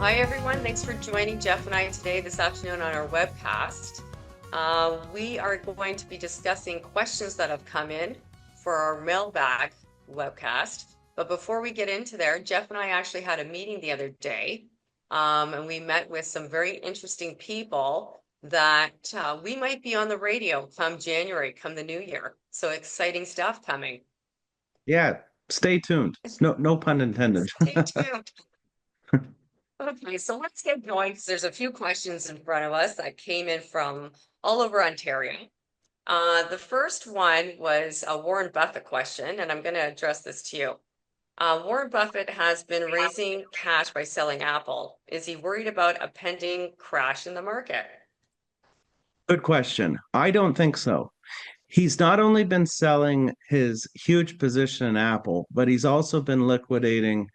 Hi, everyone. Thanks for joining Jeff and I today this afternoon on our webcast. We are going to be discussing questions that have come in for our Mailbag webcast. But before we get into there, Jeff and I actually had a meeting the other day, and we met with some very interesting people that we might be on the radio come January, come the new year. So exciting stuff coming. Yeah, stay tuned. No pun intended. Stay tuned. Okay, so let's get going because there's a few questions in front of us that came in from all over Ontario. The first one was a Warren Buffett question, and I'm going to address this to you. Warren Buffett has been raising cash by selling Apple. Is he worried about a pending crash in the market? Good question. I don't think so. He's not only been selling his huge position in Apple, but he's also been liquidating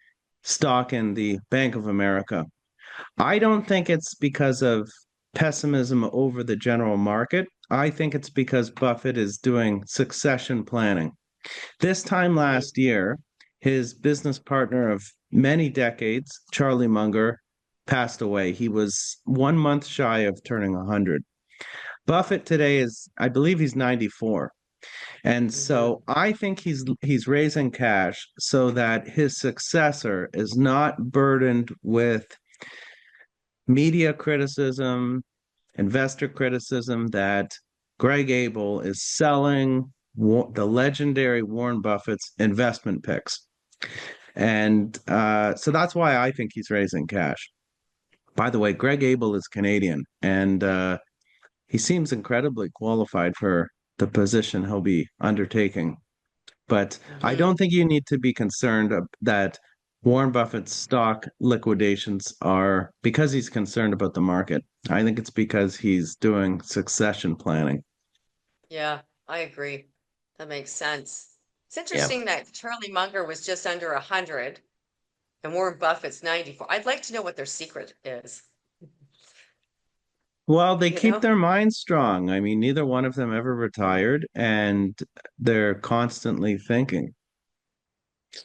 stock in the Bank of America. I don't think it's because of pessimism over the general market. I think it's because Buffett is doing succession planning. This time Mhm. last year, his business partner of many decades, Charlie Munger, passed away. He was 1 month shy of turning 100. Buffett today is, I believe he's 94. And Mhm. so I think he's raising cash so that his successor is not burdened with media criticism, investor criticism that Greg Abel is selling the legendary Warren Buffett's investment picks. And so that's why I think he's raising cash. By the way, Greg Abel is Canadian, and he seems incredibly qualified for the position he'll be undertaking. But I Mhm. don't think you need to be concerned that Warren Buffett's stock liquidations are because he's concerned about the market. I think it's because he's doing succession planning. Yeah, I agree. That makes sense. It's Yeah. interesting that Charlie Munger was just under 100 and Warren Buffett's 94. I'd like to know what their secret is, Well, they you keep know? their minds strong. I mean, neither one of them ever retired, and they're constantly thinking.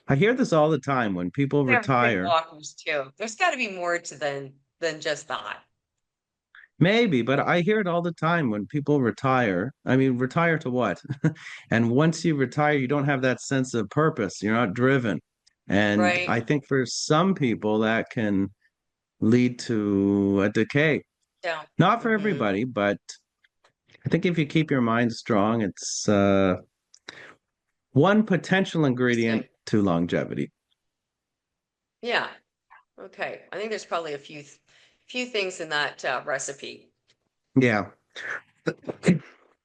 I hear this all the time when people They're big retire. walkers too. There's got to be more to than just that. Maybe, but I hear it all the time when people retire. I mean, retire to what? And once you retire, you don't have that sense of purpose. You're not driven. And Right. I think for some people that can lead to a decay. Yeah. Not for Hmm. everybody, but I think if you keep your mind strong, it's one potential ingredient Interesting. to longevity. Yeah. Okay. I think there's probably a few things in that recipe. Yeah.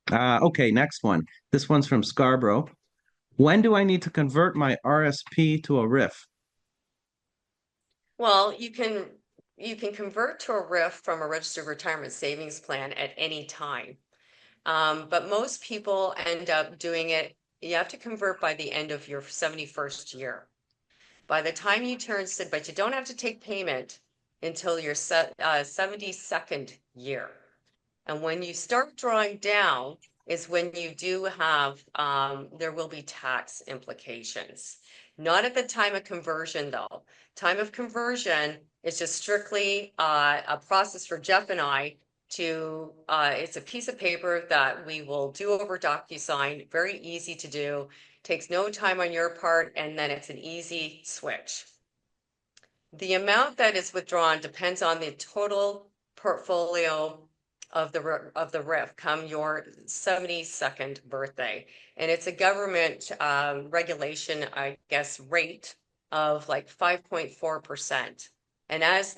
Okay, next one. This one's from Scarborough. When do I need to convert my RSP to a RIF? Well, you can convert to a RRIF from a registered retirement savings plan at any time. But most people end up doing it. You have to convert by the end of your 71st year. By the time you turn, but you don't have to take payment until your 72nd year. And when you start drawing down is when you do have, there will be tax implications. Not at the time of conversion, though. Time of conversion is just strictly a process for Jeff and I to, it's a piece of paper that we will do over DocuSign, very easy to do, takes no time on your part, and then it's an easy switch. The amount that is withdrawn depends on the total portfolio of the RIF come your 72nd birthday. And it's a government regulation, I guess, rate of like 5.4%. And as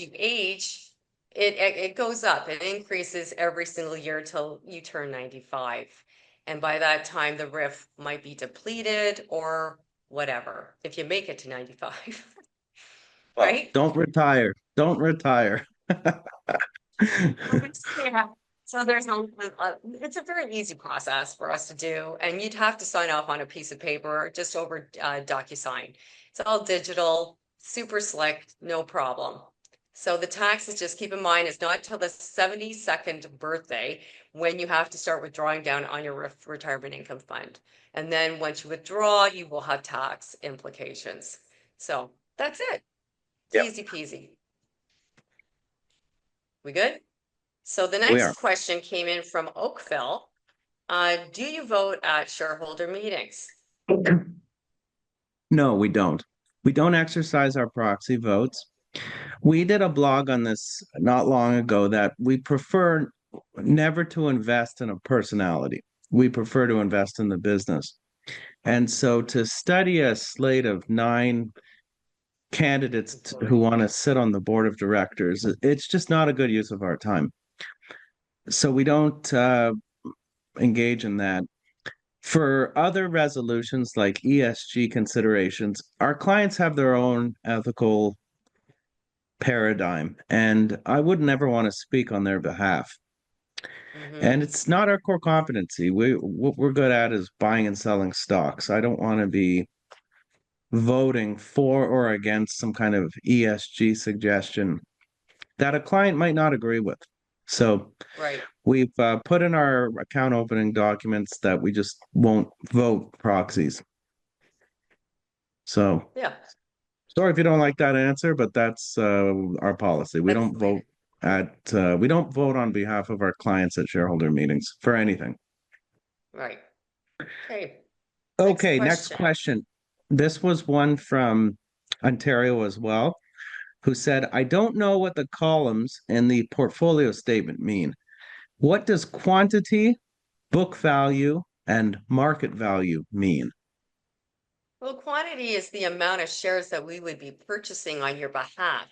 you age, it goes up. It increases every single year till you turn 95. And by that time, the RIF might be depleted or whatever, if you make it to 95. Well, Right? don't retire. Don't retire. Yeah. So it's a very easy process for us to do, and you'd have to sign off on a piece of paper just over DocuSign. It's all digital, super slick, no problem. So the taxes, just keep in mind, is not till the 72nd birthday when you have to start withdrawing down on your retirement income fund. And then once you withdraw, you will have tax implications. So that's it. It's Yep. easy peasy. We good? So the We next are. question came in from Oakville. Do you vote at shareholder meetings? No, we don't. We don't exercise our proxy votes. We did a blog on this not long ago that we prefer never to invest in a personality. We prefer to invest in the business. And so to study a slate of nine candidates who want to sit on the board of directors, it's just not a good use of our time. So we don't engage in that. For other resolutions like ESG considerations, our clients have their own ethical paradigm, and I would never want to speak on their behalf. And Mm-hmm. it's not our core competency. What we're good at is buying and selling stocks. I don't want to be voting for or against some kind of ESG suggestion that a client might not agree with. So Right. we've put in our account opening documents that we just won't vote proxies. So Yeah. sorry if you don't like that answer, but that's our policy. That's We don't vote on behalf of our clients at shareholder meetings for anything. right. Okay. Next Okay, next question. question. This was one from Ontario as well, who said, I don't know what the columns in the portfolio statement mean. What does quantity, book value, and market value mean? Well, quantity is the amount of shares that we would be purchasing on your behalf.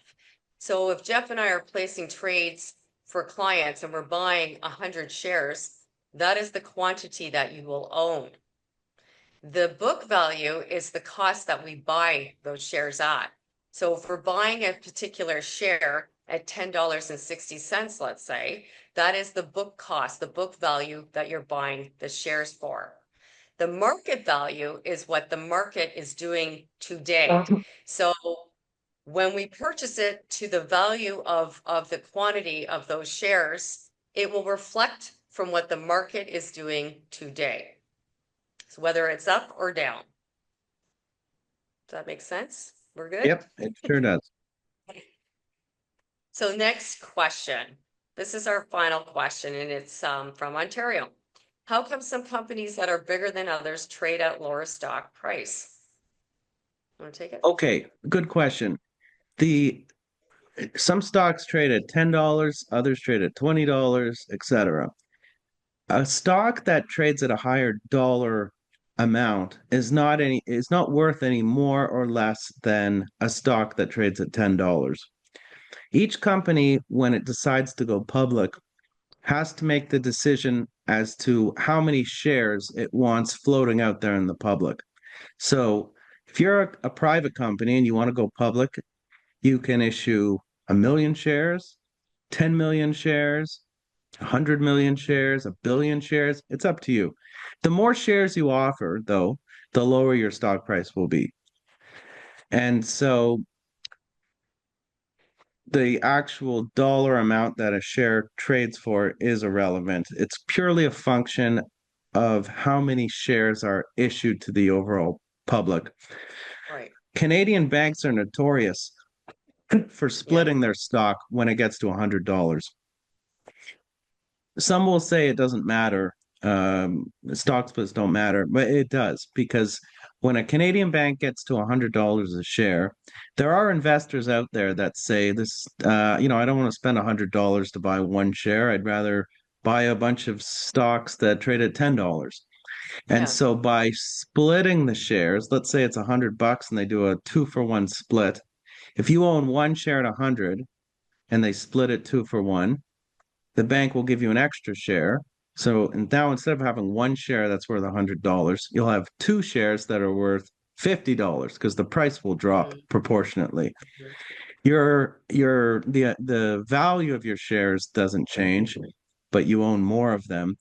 So if Jeff and I are placing trades for clients and we're buying 100 shares, that is the quantity that you will own. The book value is the cost that we buy those shares at. So if we're buying a particular share at $10.60, let's say, that is the book cost, the book value that you're buying the shares for. The market value is what the market is doing today. So when we purchase it to the value of the quantity of those shares, it will reflect from what the market is doing today. So whether it's up or down. Does that make sense? We're good? Yep, it sure does. So next question. This is our final question, and it's from Ontario. How come some companies that are bigger than others trade at lower stock price? Want to take it? Okay, good question. The Some stocks trade at $10, others trade at $20, etc. A stock that trades at a higher dollar amount is not worth any more or less than a stock that trades at $10. Each company, when it decides to go public, has to make the decision as to how many shares it wants floating out there in the public. So if you're a private company and you want to go public, you can issue 1 million shares, 10 million shares, 100 million shares, 1 billion shares. It's up to you. The more shares you offer, though, the lower your stock price will be. And so the actual dollar amount that a share trades for is irrelevant. It's purely a function of how many shares are issued to the overall public. Right. Canadian banks are notorious for Yeah. splitting their stock when it gets to $100. Some will say it doesn't matter. Stock splits don't matter, but it does because when a Canadian bank gets to $100 a share, there are investors out there that say this, I don't want to spend $100 to buy one share. I'd rather buy a bunch of stocks that trade at $10. And Yeah. so by splitting the shares, let's say it's $100 and they do a 2-for-1 split. If you own one share at 100 and they split it 2-for-1, the bank will give you an extra share. So now instead of having one share that's worth $100, you'll have two shares that are worth $50 because the price will drop Mm-hmm. proportionately. The value of your shares doesn't change, but you own more of them.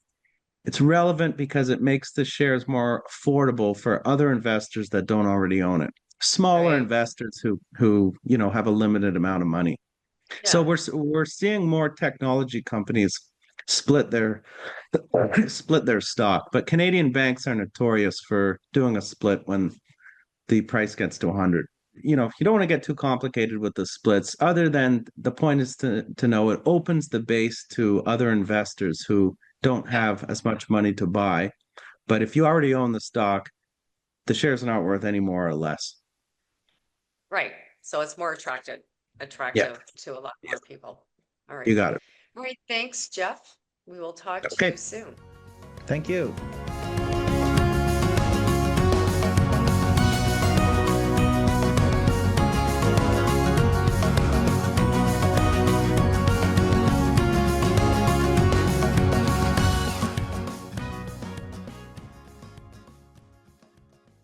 It's relevant because it makes the shares more affordable for other investors that don't already own it. Smaller Right. investors who have a limited amount of money. So Yeah. we're seeing more technology companies split their split their stock, but Canadian banks are notorious for doing a split when the price gets to 100. you don't want to get too complicated with the splits, other than the point is to know it opens the base to other investors who don't Yeah, have as much money to buy. But if you already own the stock, the shares are not worth any more or less. right. So it's more Yeah, attractive to a lot more people. All you right. got it. All right. Thanks, Jeff. We will talk to Okay, you soon. thank you.